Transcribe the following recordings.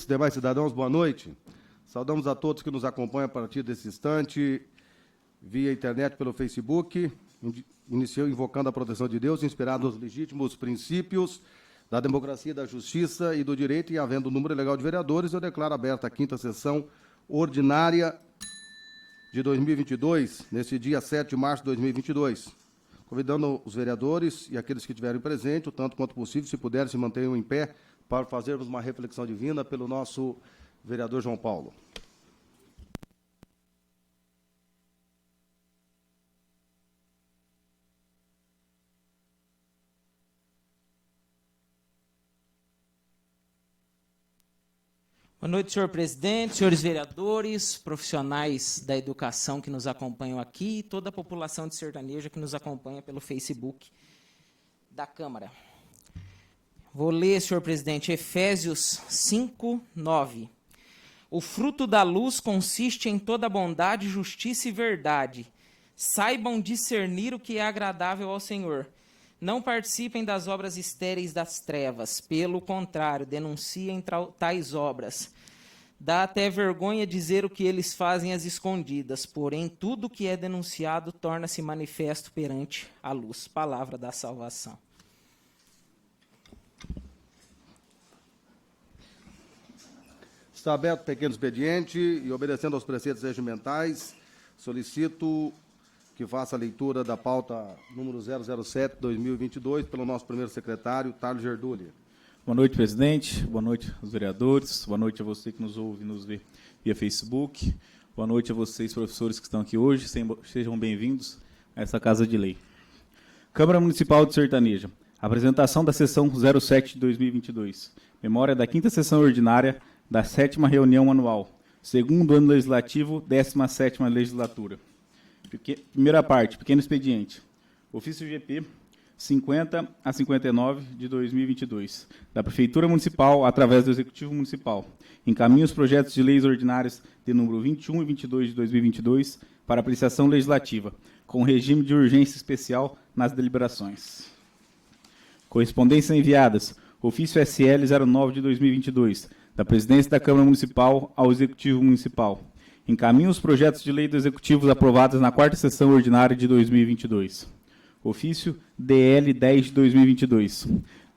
demais cidadãos, boa noite. Saudamos a todos que nos acompanham a partir desse instante, via internet, pelo Facebook, iniciou invocando a proteção de Deus, inspirado nos legítimos princípios da democracia, da justiça e do direito, e havendo número legal de vereadores, eu declaro aberta a 5ª sessão ordinária de 2022, neste dia 7 de março de 2022. Convidando os vereadores e aqueles que estiverem presentes, o tanto quanto possível, se puderem, se mantenham em pé, para fazermos uma reflexão divina pelo nosso vereador João Paulo. Boa noite, senhor presidente, senhores vereadores, profissionais da educação que nos acompanham aqui e toda a população de Sertaneja que nos acompanha pelo Facebook da Câmara. Vou ler, senhor presidente, Efésios 5, 9. O fruto da luz consiste em toda bondade, justiça e verdade. Saibam discernir o que é agradável ao Senhor. Não participem das obras estéreis das trevas. Pelo contrário, denunciem tais obras. Dá até vergonha dizer o que eles fazem às escondidas, porém tudo que é denunciado torna-se manifesto perante a luz. Palavra da salvação. Está aberto o pequeno expediente e, obedecendo aos preceitos regimentais, solicito que faça a leitura da pauta número 007-2022 pelo nosso primeiro secretário, Thales Gerdulli. Boa noite, presidente. Boa noite aos vereadores. Boa noite a você que nos ouve e nos vê via Facebook. Boa noite a vocês, professores que estão aqui hoje. Sejam bem-vindos a essa Casa de Lei. Câmara Municipal de Sertaneja. Apresentação da sessão 07 de 2022. Memória da 5ª sessão ordinária da 7ª reunião anual. Segundo ano legislativo, 17ª legislatura. Primeira parte, pequeno expediente. Ofício GP 50 a 59 de 2022, da Prefeitura Municipal, através do Executivo Municipal. Encaminha os projetos de leis ordinárias de número 21 e 22 de 2022 para apreciação legislativa, com regime de urgência especial nas deliberações. Correspondências enviadas. Ofício SL 09 de 2022, da Presidência da Câmara Municipal ao Executivo Municipal. Encaminha os projetos de lei do Executivo aprovados na 4ª sessão ordinária de 2022. Ofício DL 10 de 2022,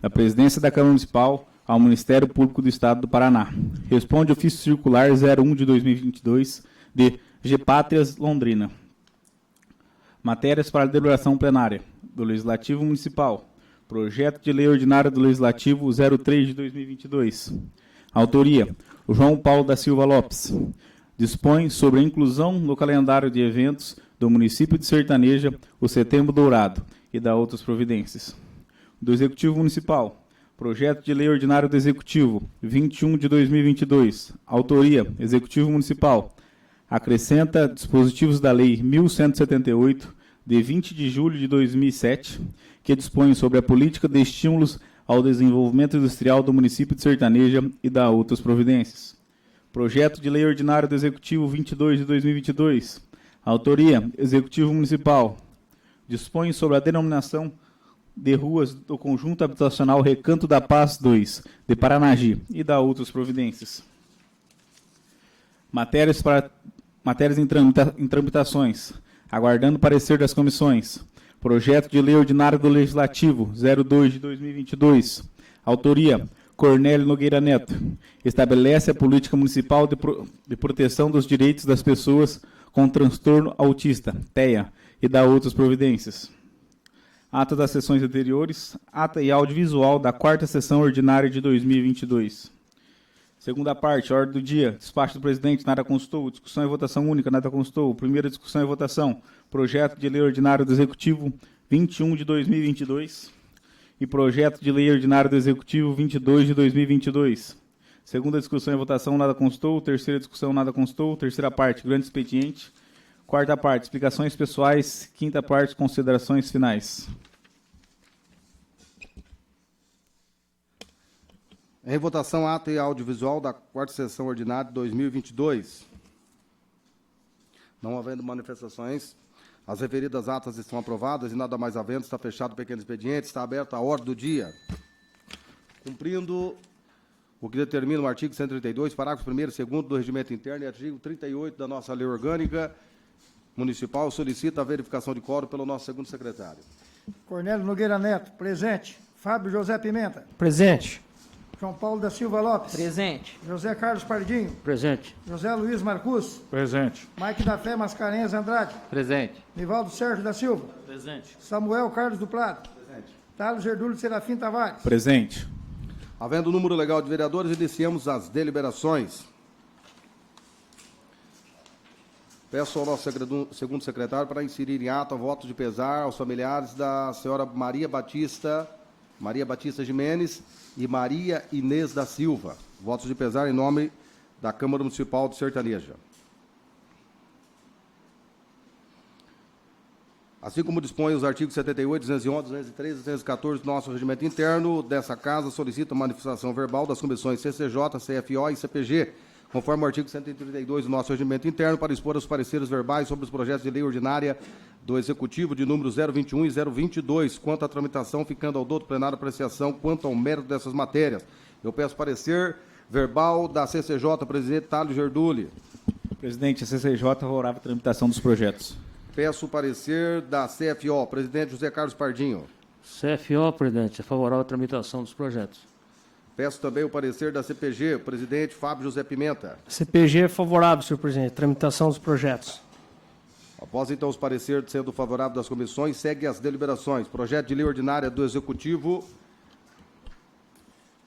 da Presidência da Câmara Municipal ao Ministério Público do Estado do Paraná. Responde ofício circular 01 de 2022 de Gepátrias Londrina. Matérias para deliberação plenária do Legislativo Municipal. Projeto de lei ordinária do Legislativo 03 de 2022. Autoria: o João Paulo da Silva Lopes. Dispõe sobre a inclusão no calendário de eventos do município de Sertaneja, o Setembro Dourado, e da outras providências. Do Executivo Municipal. Projeto de lei ordinário do Executivo 21 de 2022. Autoria: Executivo Municipal. Acrescenta dispositivos da Lei 1178, de 20 de julho de 2007, que dispõe sobre a política de estímulos ao desenvolvimento industrial do município de Sertaneja e da outras providências. Projeto de lei ordinário do Executivo 22 de 2022. Autoria: Executivo Municipal. Dispõe sobre a denominação de ruas do Conjunto Habitacional Recanto da Paz 2, de Paranagi, e da outras providências. Matérias em tramitações. Aguardando parecer das comissões. Projeto de lei ordinário do Legislativo 02 de 2022. Autoria: Cornélio Nogueira Neto. Estabelece a política municipal de proteção dos direitos das pessoas com transtorno autista, TEA, e da outras providências. Ata das sessões anteriores. Ata e audiovisual da 4ª sessão ordinária de 2022. Segunda parte, ordem do dia. Despacho do presidente, nada constou. Discussão e votação única, nada constou. Primeira discussão e votação. Projeto de lei ordinário do Executivo 21 de 2022 e projeto de lei ordinário do Executivo 22 de 2022. Segunda discussão e votação, nada constou. Terceira discussão, nada constou. Terceira parte, grande expediente. Quarta parte, explicações pessoais. Quinta parte, considerações finais. Em votação, ata e audiovisual da 4ª sessão ordinária de 2022. Não havendo manifestações, as referidas atas estão aprovadas e nada mais havendo, está fechado o pequeno expediente, está aberta a ordem do dia. Cumprindo o que determina o artigo 132, parágrafo 1º e 2º do Regimento Interno e artigo 38 da nossa Lei Orgânica Municipal, solicita a verificação de quórum pelo nosso segundo secretário. Cornélio Nogueira Neto, presente. Fábio José Pimenta. Presente. João Paulo da Silva Lopes. Presente. José Carlos Pardinho. Presente. José Luiz Marcus. Presente. Mike da Fé Mascarenhas Andrade. Presente. Nivaldo Sérgio da Silva. Presente. Samuel Carlos do Prado. Presente. Thales Gerdúlio Serafim Tavares. Presente. Havendo número legal de vereadores, iniciamos as deliberações. Peço ao nosso segundo secretário para inserir em ata voto de pesar aos familiares da senhora Maria Batista Gimenez e Maria Inês da Silva. Votos de pesar em nome da Câmara Municipal de Sertaneja. Assim como dispõe os artigos 78, 211, 213 e 214 do nosso regimento interno, dessa casa solicita manifestação verbal das comissões CCJ, CFO e CPG, conforme o artigo 132 do nosso regimento interno, para expor os pareceres verbais sobre os projetos de lei ordinária do Executivo de números 021 e 022, quanto à tramitação, ficando ao douto plenário apreciação quanto ao mérito dessas matérias. Eu peço parecer verbal da CCJ, presidente Thales Gerdúlio. Presidente, a CCJ favorável à tramitação dos projetos. Peço parecer da CFO, presidente José Carlos Pardinho. CFO, presidente, é favorável à tramitação dos projetos. Peço também o parecer da CPG, presidente Fábio José Pimenta. CPG é favorável, senhor presidente. Tramitação dos projetos. Após, então, os pareceres sendo favoráveis das comissões, segue as deliberações. Projeto de lei ordinária do Executivo,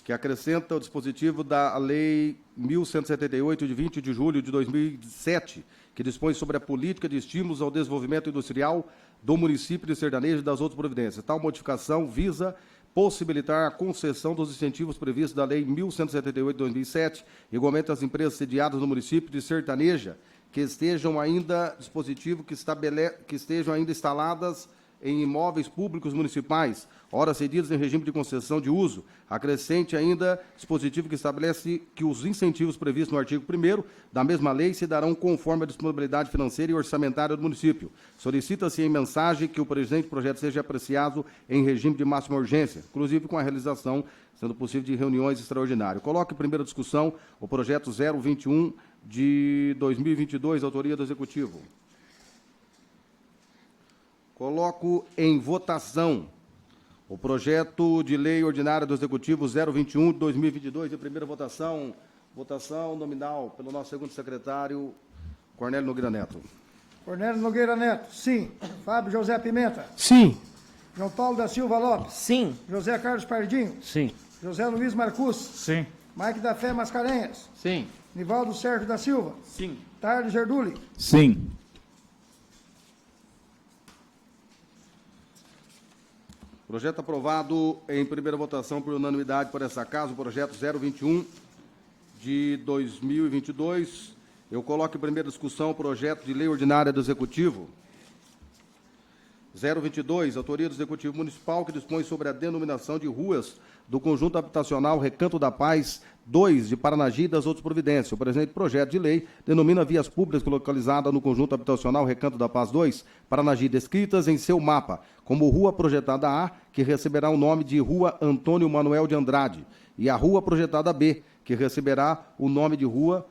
que acrescenta o dispositivo da Lei 1178, de 20 de julho de 2007, que dispõe sobre a política de estímulos ao desenvolvimento industrial do município de Sertaneja e das outras providências. Tal modificação visa possibilitar a concessão dos incentivos previstos da Lei 1178 de 2007, igualmente às empresas sediadas no município de Sertaneja, que estejam ainda instaladas em imóveis públicos municipais, ora cedidos em regime de concessão de uso. Acrescente ainda dispositivo que estabelece que os incentivos previstos no artigo 1º da mesma lei se darão conforme a disponibilidade financeira e orçamentária do município. Solicita-se em mensagem que o presente projeto seja apreciado em regime de máxima urgência, inclusive com a realização, sendo possível, de reuniões extraordinárias. Coloque em primeira discussão o projeto 021 de 2022, autoria do Executivo. Coloco em votação o projeto de lei ordinária do Executivo 021 de 2022, em primeira votação, votação nominal pelo nosso segundo secretário, Cornélio Nogueira Neto. Cornélio Nogueira Neto, sim. Fábio José Pimenta. Sim. João Paulo da Silva Lopes. Sim. José Carlos Pardinho. Sim. José Luiz Marcus. Sim. Mike da Fé Mascarenhas. Sim. Nivaldo Sérgio da Silva. Sim. Thales Gerdúlio. Sim. Projeto aprovado em primeira votação por unanimidade por essa casa, o projeto 021 de 2022. Eu coloco em primeira discussão o projeto de lei ordinária do Executivo 022, autoria do Executivo Municipal, que dispõe sobre a denominação de ruas do conjunto habitacional Recanto da Paz 2 de Paranagi e das outras providências. O presente projeto de lei denomina vias públicas localizadas no conjunto habitacional Recanto da Paz 2, Paranagi, descritas em seu mapa como Rua Projetada A, que receberá o nome de Rua Antônio Manuel de Andrade, e a Rua Projetada B, que receberá o nome de Rua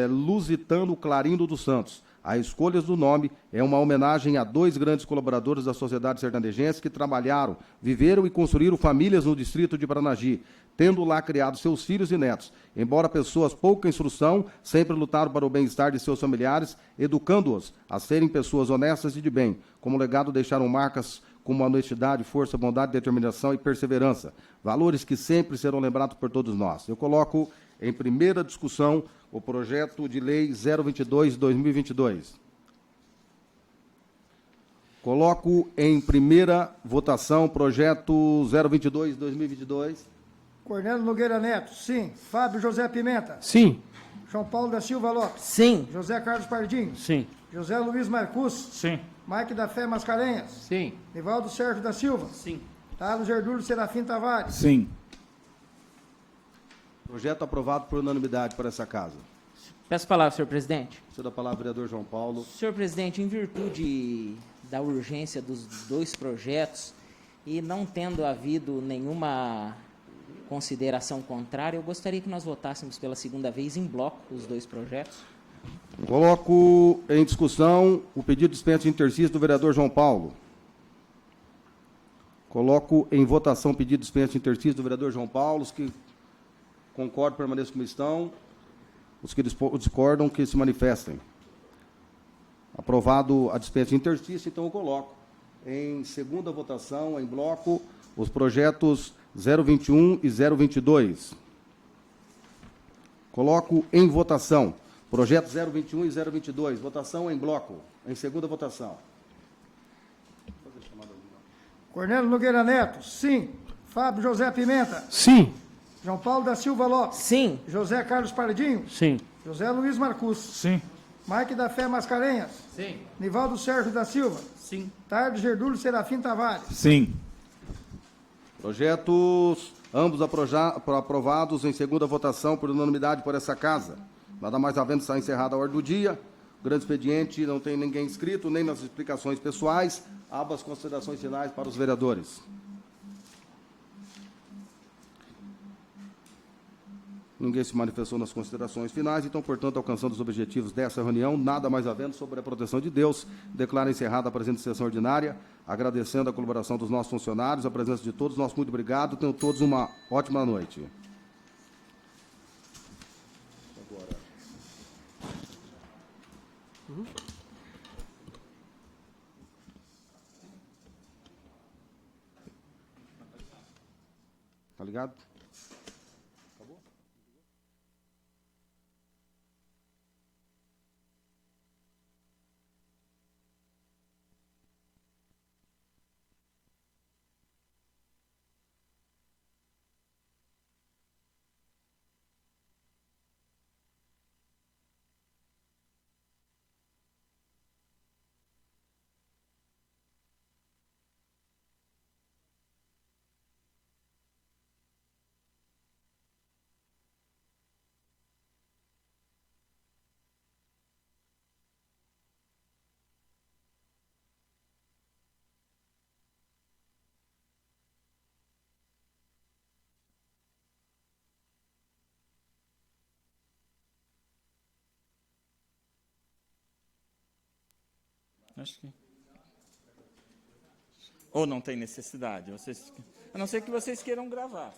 Lusitano Clarindo dos Santos. A escolha do nome é uma homenagem a dois grandes colaboradores da sociedade sertanejense que trabalharam, viveram e construíram famílias no distrito de Paranagi, tendo lá criado seus filhos e netos. Embora pessoas pouca instrução, sempre lutaram para o bem-estar de seus familiares, educando-os a serem pessoas honestas e de bem. Como legado, deixaram marcas como honestidade, força, bondade, determinação e perseverança. Valores que sempre serão lembrados por todos nós. Eu coloco em primeira discussão o projeto de lei 022 de 2022. Coloco em primeira votação o projeto 022 de 2022. Cornélio Nogueira Neto, sim. Fábio José Pimenta. Sim. João Paulo da Silva Lopes. Sim. José Carlos Pardinho. Sim. José Luiz Marcus. Sim. Mike da Fé Mascarenhas. Sim. Nivaldo Sérgio da Silva. Sim. Thales Gerdúlio Serafim Tavares. Sim. Projeto aprovado por unanimidade por essa casa. Peço a palavra, senhor presidente. Senhor da palavra, vereador João Paulo. Senhor presidente, em virtude da urgência dos dois projetos e não tendo havido nenhuma consideração contrária, eu gostaria que nós votássemos pela segunda vez em bloco os dois projetos. Coloco em discussão o pedido de dispensa de interstício do vereador João Paulo. Coloco em votação o pedido de dispensa de interstício do vereador João Paulo. Os que concordam, permaneçam como estão. Os que discordam, que se manifestem. Aprovado a dispensa de interstício, então eu coloco em segunda votação, em bloco, os projetos 021 e 022. Coloco em votação projetos 021 e 022. Votação em bloco, em segunda votação. Cornélio Nogueira Neto, sim. Fábio José Pimenta. Sim. João Paulo da Silva Lopes. Sim. José Carlos Pardinho. Sim. José Luiz Marcus. Sim. Mike da Fé Mascarenhas. Sim. Nivaldo Sérgio da Silva. Sim. Tardo Gerdúlio Serafim Tavares. Sim. Projetos ambos aprovados em segunda votação por unanimidade por essa casa. Nada mais havendo, está encerrada a ordem do dia. Grande expediente, não tem ninguém inscrito, nem nas explicações pessoais. Abro as considerações finais para os vereadores. Ninguém se manifestou nas considerações finais, então, portanto, alcançando os objetivos dessa reunião, nada mais havendo sobre a proteção de Deus, declaro encerrada a presente sessão ordinária, agradecendo a colaboração dos nossos funcionários, a presença de todos, nosso muito obrigado, tenham todos uma ótima noite. Tá ligado? Acho que... Ou não tem necessidade? A não ser que vocês queiram gravar.